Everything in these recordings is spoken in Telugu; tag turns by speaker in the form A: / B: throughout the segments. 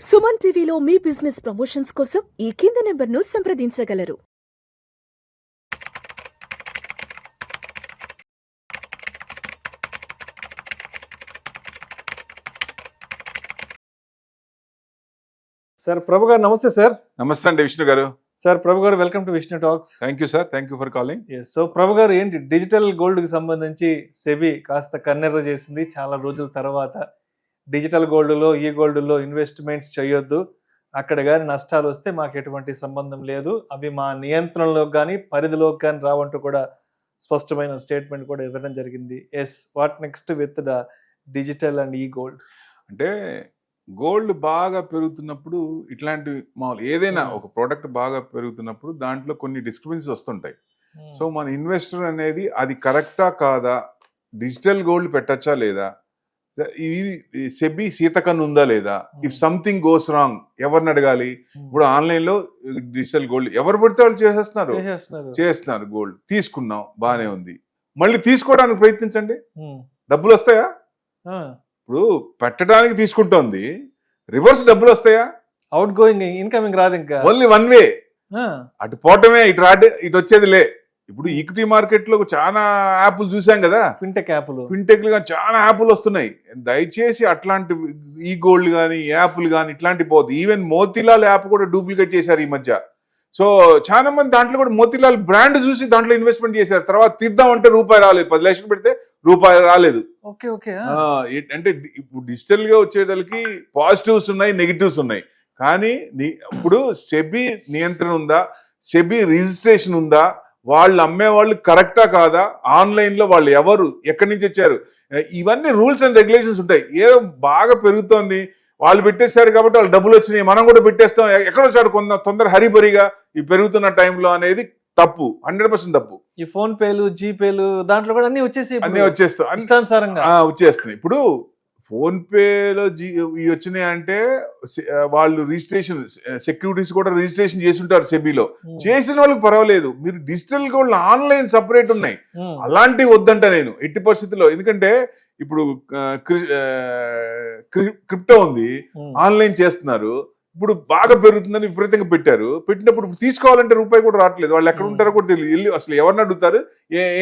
A: సుమన్ టీవీలో మీ బిజినెస్ ప్రమోషన్స్ కోసం ఈ కింది నెంబర్ను సంప్రదించగలరు.
B: సార్ ప్రభు గారు నమస్తే సార్.
C: నమస్తే అండి విష్ణు గారు.
B: సార్ ప్రభు గారు welcome to Vishnu Talks.
C: Thank you sir, thank you for calling.
B: So Prabhu గారు ఏంటి డిజిటల్ గోల్డ్ కి సంబంధించి సెబీ కాస్త కన్నెర్ర చేసింది చాలా రోజుల తర్వాత. డిజిటల్ గోల్డ్లో ఈ గోల్డ్లో ఇన్వెస్ట్మెంట్స్ చేయొద్దు, అక్కడ కానీ నష్టాలు వస్తే మాకు ఎటువంటి సంబంధం లేదు, అవి మా నియంత్రణలోకి కానీ పరిధిలోకి కానీ రావంటూ కూడా స్పష్టమైన స్టేట్మెంట్ కూడా ఇవ్వడం జరిగింది. Yes, what next with the digital and ఈ గోల్డ్?
C: అంటే గోల్డ్ బాగా పెరుగుతున్నప్పుడు ఇట్లాంటి మామూలు ఏదైనా ఒక ప్రోడక్ట్ బాగా పెరుగుతున్నప్పుడు దాంట్లో కొన్ని డిస్క్రిపెన్సీస్ వస్తుంటాయి. సో మన ఇన్వెస్టర్ అనేది అది కరెక్టా కాదా, డిజిటల్ గోల్డ్ పెట్టచ్చా లేదా, ఇది సెబీ సీతకన్ను ఉందా లేదా, ఇఫ్ సంథింగ్ గోస్ రాంగ్ ఎవరిని అడగాలి? ఇప్పుడు ఆన్లైన్ లో డిజిటల్ గోల్డ్ ఎవరు పడితే వాళ్ళు చేస్తున్నారు. గోల్డ్ తీసుకున్నాం బానే ఉంది, మళ్ళీ తీసుకోవడానికి ప్రయత్నించండి, డబ్బులు వస్తాయా? ఇప్పుడు పెట్టడానికి తీసుకుంటోంది, రివర్స్ డబ్బులు వస్తాయా?
B: అవుట్ గోయింగ్ ఇన్కమింగ్ రాదు, ఇంకా
C: ఓన్లీ వన్ వే. అటు పోవటమే, ఇటు వచ్చేది లే. ఇప్పుడు ఈక్విటీ మార్కెట్ లో చాలా యాప్లు చూసాం కదా, ఫిన్టెక్ చాలా యాప్లు వస్తున్నాయి. దయచేసి అట్లాంటి ఈ గోల్డ్ కానీ యాప్లు కానీ ఇట్లాంటి పోద్ది. ఈవెన్ మోతీలాల్ యాప్ కూడా డూప్లికేట్ చేశారు ఈ మధ్య. సో చాలా మంది దాంట్లో కూడా మోతీలాల్ బ్రాండ్ చూసి దాంట్లో ఇన్వెస్ట్మెంట్ చేశారు. తర్వాత తీద్దామంటే రూపాయి రాలేదు, 10 లక్షలు పెడితే రూపాయి రాలేదు. అంటే ఇప్పుడు డిజిటల్ గా వచ్చేటలకి పాజిటివ్స్ ఉన్నాయి, నెగిటివ్స్ ఉన్నాయి. కానీ ఇప్పుడు సెబీ నియంత్రణ ఉందా, సెబీ రిజిస్ట్రేషన్ ఉందా, వాళ్ళు అమ్మేవాళ్ళు కరెక్టా కాదా, ఆన్లైన్ లో వాళ్ళు ఎవరు, ఎక్కడి నుంచి వచ్చారు, ఇవన్నీ రూల్స్ అండ్ రెగ్యులేషన్స్ ఉంటాయి. ఏదో బాగా పెరుగుతోంది, వాళ్ళు పెట్టేశారు కాబట్టి వాళ్ళు డబ్బులు వచ్చినాయి, మనం కూడా పెట్టేస్తాం, ఎక్కడ వచ్చాడు కొంత తొందర హరిబరిగా ఈ పెరుగుతున్న టైంలో అనేది తప్పు, 100% తప్పు.
B: ఈ ఫోన్ పేలు, జీపేలు దాంట్లో కూడా అన్ని
C: వచ్చేస్తున్నాయి. ఇప్పుడు ఫోన్ పేలో ఇవి వచ్చినాయి అంటే వాళ్ళు రిజిస్ట్రేషన్, సెక్యూరిటీస్ కూడా రిజిస్ట్రేషన్ చేసి ఉంటారు సెబీలో. చేసిన వాళ్ళకి పర్వాలేదు, మీరు డిజిటల్ గోల్డ్ ఆన్లైన్ సపరేట్ ఉన్నాయి, అలాంటివి వద్దంట నేను ఎట్టి పరిస్థితుల్లో. ఎందుకంటే ఇప్పుడు క్రిప్టో ఉంది, ఆన్లైన్ చేస్తున్నారు, ఇప్పుడు బాగా పెరుగుతుందని విపరీతంగా పెట్టినప్పుడు తీసుకోవాలంటే రూపాయి కూడా రావట్లేదు. వాళ్ళు ఎక్కడ ఉంటారో కూడా తెలియదు, అసలు ఎవరిని అడుగుతారు,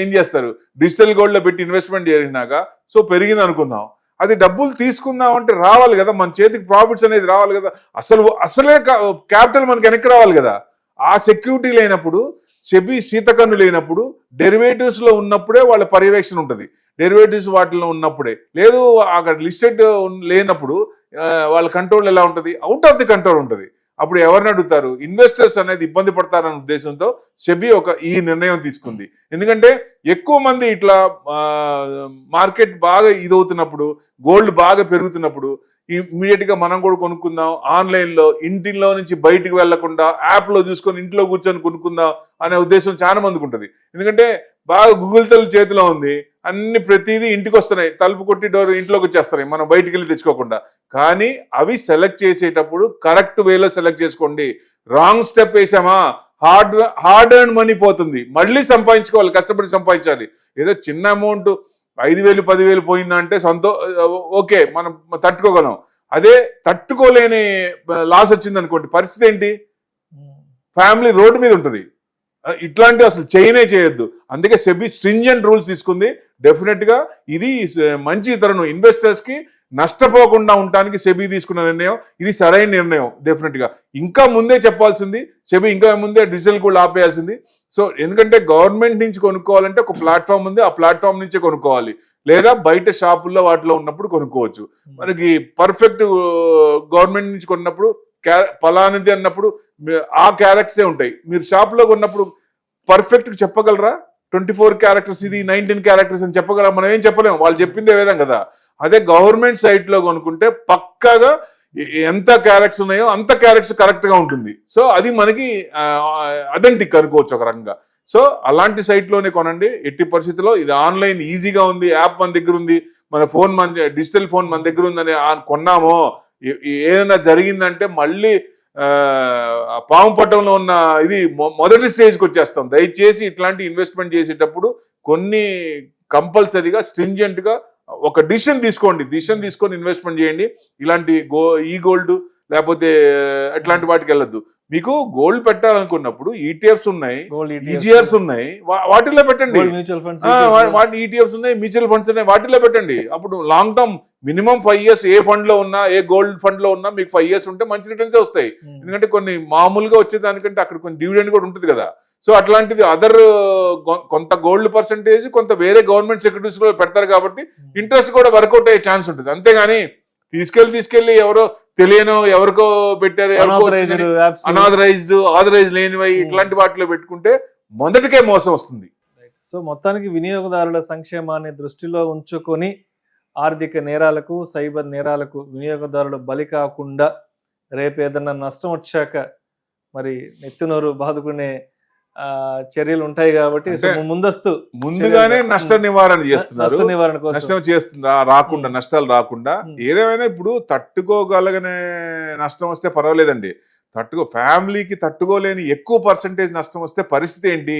C: ఏం చేస్తారు? డిజిటల్ గోల్డ్ లో పెట్టి ఇన్వెస్ట్మెంట్ చేసినాక సో పెరిగింది అనుకుందాం, అది డబ్బులు తీసుకుందాం అంటే రావాలి కదా, మన చేతికి ప్రాఫిట్స్ అనేది రావాలి కదా, అసలే క్యాపిటల్ మనకి వెనక్కి రావాలి కదా. ఆ సెక్యూరిటీ లేనప్పుడు, సెబీ సీతకన్ను లేనప్పుడు, డెరివేటివ్స్ లో ఉన్నప్పుడే వాళ్ళ పర్యవేక్షణ ఉంటుంది. డెరివేటివ్స్ వాటిలో ఉన్నప్పుడే, లేదు అక్కడ లిస్టెడ్ లేనప్పుడు వాళ్ళ కంట్రోల్ ఎలా ఉంటుంది? అవుట్ ఆఫ్ ది కంట్రోల్ ఉంటుంది. అప్పుడు ఎవరిని అడుగుతారు? ఇన్వెస్టర్స్ అనేది ఇబ్బంది పడతారన్న ఉద్దేశంతో సెబీ ఈ నిర్ణయం తీసుకుంది. ఎందుకంటే ఎక్కువ మంది ఇట్లా మార్కెట్ బాగా ఇదవుతున్నప్పుడు, గోల్డ్ బాగా పెరుగుతున్నప్పుడు ఇమ్మీడియట్ గా మనం కూడా కొనుక్కుందాం, ఆన్లైన్ లో ఇంటిలో నుంచి బయటికి వెళ్లకుండా యాప్ లో చూసుకొని ఇంట్లో కూర్చొని కొనుక్కుందాం అనే ఉద్దేశం చాలా మందికి ఉంటుంది. ఎందుకంటే బాగా గూగుల్ తల్లి చేతిలో ఉంది, అన్ని ప్రతిదీ ఇంటికి వస్తున్నాయి, తలుపు కొట్టి డోర్ ఇంట్లోకి వచ్చేస్తున్నాయి, మనం బయటికి వెళ్ళి తెచ్చుకోకుండా. కానీ అవి సెలెక్ట్ చేసేటప్పుడు కరెక్ట్ వేలో సెలెక్ట్ చేసుకోండి. రాంగ్ స్టెప్ వేసామా హార్డ్ ఎర్న్ మనీ పోతుంది, మళ్ళీ సంపాదించుకోవాలి, కష్టపడి సంపాదించాలి. ఏదో చిన్న అమౌంట్ 5,000 10,000 పోయిందంటే ఓకే, మనం తట్టుకోగలం. అదే తట్టుకోలేని లాస్ వచ్చింది అనుకోండి, పరిస్థితి ఏంటి? ఫ్యామిలీ రోడ్డు మీద ఉంటుంది. ఇట్లాంటివి అసలు చేయొద్దు. అందుకే సెబీ స్ట్రింజెంట్ రూల్స్ తీసుకుంది. డెఫినెట్ గా ఇది మంచి తరుణం, ఇన్వెస్టర్స్ కి నష్టపోకుండా ఉండటానికి సెబీ తీసుకున్న నిర్ణయం ఇది సరైన నిర్ణయం. డెఫినెట్ గా ఇంకా ముందే చెప్పాల్సింది సెబీ, ఇంకా ముందే డిజిటల్ గోల్డ్ ఆపేయాల్సింది. సో ఎందుకంటే గవర్నమెంట్ నుంచి కొనుక్కోవాలంటే ఒక ప్లాట్ఫామ్ ఉంది, ఆ ప్లాట్ఫామ్ నుంచే కొనుక్కోవాలి, లేదా బయట షాపుల్లో వాటిలో ఉన్నప్పుడు కొనుక్కోవచ్చు. మనకి పర్ఫెక్ట్ గవర్నమెంట్ నుంచి కొన్నప్పుడు ఫలానిది అన్నప్పుడు ఆ క్యారెక్టర్సే ఉంటాయి. మీరు షాప్ లో కొన్నప్పుడు పర్ఫెక్ట్ చెప్పగలరా? 24 క్యారెక్టర్స్ ఇది 19 క్యారెక్టర్స్ అని చెప్పగలరా? మనం ఏం చెప్పలేము, వాళ్ళు చెప్పిందే విధం కదా. అదే గవర్నమెంట్ సైట్ లో కొనుక్కుంటే పక్కాగా ఎంత క్యారెక్టర్స్ ఉన్నాయో అంత క్యారెక్టర్స్ కరెక్ట్ గా ఉంటుంది. సో అది మనకి అథెంటిక్ అనుకోవచ్చు ఒక రకంగా. సో అలాంటి సైట్ లోనే కొనండి ఎట్టి పరిస్థితుల్లో. ఇది ఆన్లైన్ ఈజీగా ఉంది, యాప్ మన దగ్గర ఉంది, మన ఫోన్ డిజిటల్ ఫోన్ మన దగ్గర ఉందని కొన్నామో ఏదైనా జరిగిందంటే మళ్ళీ పాము పట్టంలో ఉన్న ఇది మొదటి స్టేజ్కి వచ్చేస్తాం. దయచేసి ఇట్లాంటి ఇన్వెస్ట్మెంట్ చేసేటప్పుడు కొన్ని కంపల్సరీగా స్ట్రింజెంట్ గా ఒక డిసిషన్ తీసుకొని ఇన్వెస్ట్మెంట్ చేయండి. ఇలాంటి ఈ గోల్డ్ లేకపోతే అట్లాంటి వాటికి వెళ్ళొద్దు. మీకు గోల్డ్ పెట్టాలనుకున్నప్పుడు ఈటీఎఫ్స్ ఉన్నాయి,
B: గోల్డ్
C: ఈజీఆర్స్ ఉన్నాయి, వాటిలో పెట్టండి.
B: మ్యూచువల్ ఫండ్స్
C: వాటి ఈటీఎఫ్స్ ఉన్నాయి, మ్యూచువల్ ఫండ్స్ ఉన్నాయి, వాటిలో పెట్టండి. అప్పుడు లాంగ్ టర్మ్ మినిమం 5 years ఏ ఫండ్ లో ఉన్నా, ఏ గోల్డ్ ఫండ్ లో ఉన్నా మీకు 5 years ఉంటే మంచి రిటర్న్స్ వస్తాయి. ఎందుకంటే కొన్ని మామూలుగా వచ్చేదానికంటే అక్కడ కొన్ని డివిడెండ్ కూడా ఉంటుంది కదా. సో అట్లాంటిది అదర్ కొంత గోల్డ్ పర్సంటేజ్, కొంత వేరే గవర్నమెంట్ సెక్యూరిటీస్ కూడా పెడతారు కాబట్టి ఇంట్రెస్ట్ కూడా వర్కౌట్ అయ్యే ఛాన్స్ ఉంటుంది. అంతేగాని తీసుకెళ్లి ఎవరో తెలియనో ఎవరికో పెట్టారు, అనాథరైజ్డ్ ఆథరైజ్ లేనివై ఇట్లాంటి వాటిలో పెట్టుకుంటే మొదటికే మోసం వస్తుంది.
B: సో మొత్తానికి వినియోగదారుల సంక్షేమాన్ని దృష్టిలో ఉంచుకొని ఆర్థిక నేరాలకు, సైబర్ నేరాలకు వినియోగదారులు బలి కాకుండా రేపు ఏదన్నా నష్టం వచ్చాక మరి నెత్తినోరు బాదుకునే చర్యలు ఉంటాయి కాబట్టి
C: ముందుగానే నష్ట నివారణ చేస్తున్నారు.
B: నష్టం
C: చేస్తుందా రాకుండా, నష్టాలు రాకుండా. ఏదేమైనా ఇప్పుడు తట్టుకోగలిగిన నష్టం వస్తే పర్వాలేదండి. ఫ్యామిలీకి తట్టుకోలేని ఎక్కువ పర్సంటేజ్ నష్టం వస్తే పరిస్థితి ఏంటి?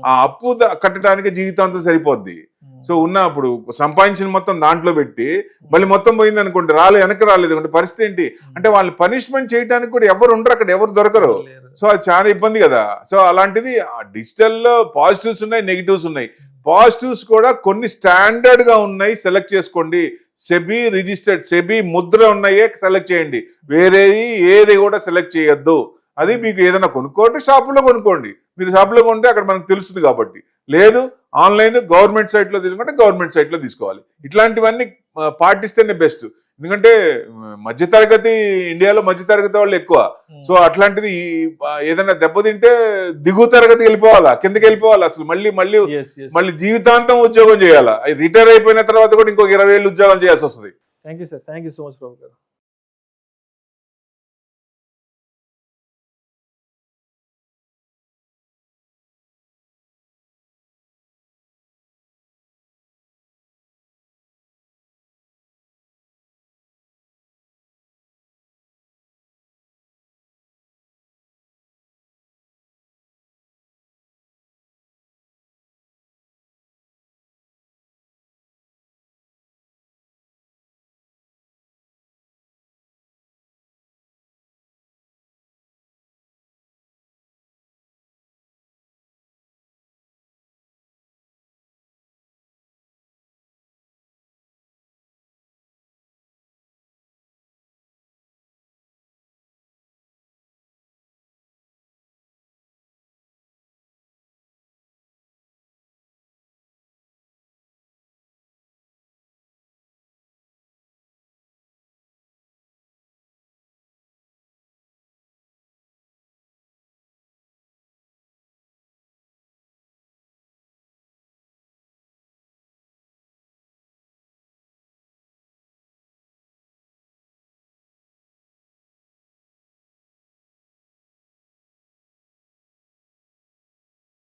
C: ఆ అప్పు కట్టడానికి జీవితాంతం సరిపోద్ది. సో ఉన్నప్పుడు సంపాదించిన మొత్తం దాంట్లో పెట్టి మళ్ళీ మొత్తం పోయింది అనుకోండి, వెనక్కి రాలేదు అంటే పరిస్థితి ఏంటి? అంటే వాళ్ళని పనిష్మెంట్ చేయడానికి కూడా ఎవరు ఉండరు, అక్కడ ఎవరు దొరకరు. సో అది చాలా ఇబ్బంది కదా. సో అలాంటిది డిజిటల్ లో పాజిటివ్స్ ఉన్నాయి, నెగిటివ్స్ ఉన్నాయి. పాజిటివ్స్ కూడా కొన్ని స్టాండర్డ్ గా ఉన్నాయి, సెలెక్ట్ చేసుకోండి. సెబీ రిజిస్టర్డ్, సెబీ ముద్ర ఉన్నాయే సెలెక్ట్ చేయండి, వేరేది ఏది కూడా సెలెక్ట్ చేయొద్దు. అది మీకు ఏదైనా కొనుక్కోండి, షాపులో కొనుక్కోండి. మీరు షాపులో కొంటే అక్కడ మనకు తెలుస్తుంది కాబట్టి. లేదు ఆన్లైన్ గవర్నమెంట్ సైట్ లో తీసుకుంటే గవర్నమెంట్ సైట్ లో తీసుకోవాలి. ఇట్లాంటివన్నీ పాటిస్తేనే బెస్ట్. ఎందుకంటే మధ్యతరగతి, ఇండియాలో మధ్యతరగతి వాళ్ళు ఎక్కువ. సో అట్లాంటిది ఏదైనా దెబ్బతింటే దిగువ తరగతి వెళ్ళిపోవాలా, కిందకి వెళ్ళిపోవాలా, అసలు మళ్ళీ జీవితాంతం ఉద్యోగం చేయాలా. రిటైర్ అయిపోయిన తర్వాత కూడా ఇంకొక 20 ఏళ్ళు ఉద్యోగం చేయాల్సి వస్తుంది.
B: Thank you sir, thank you so much Prabhu గారు.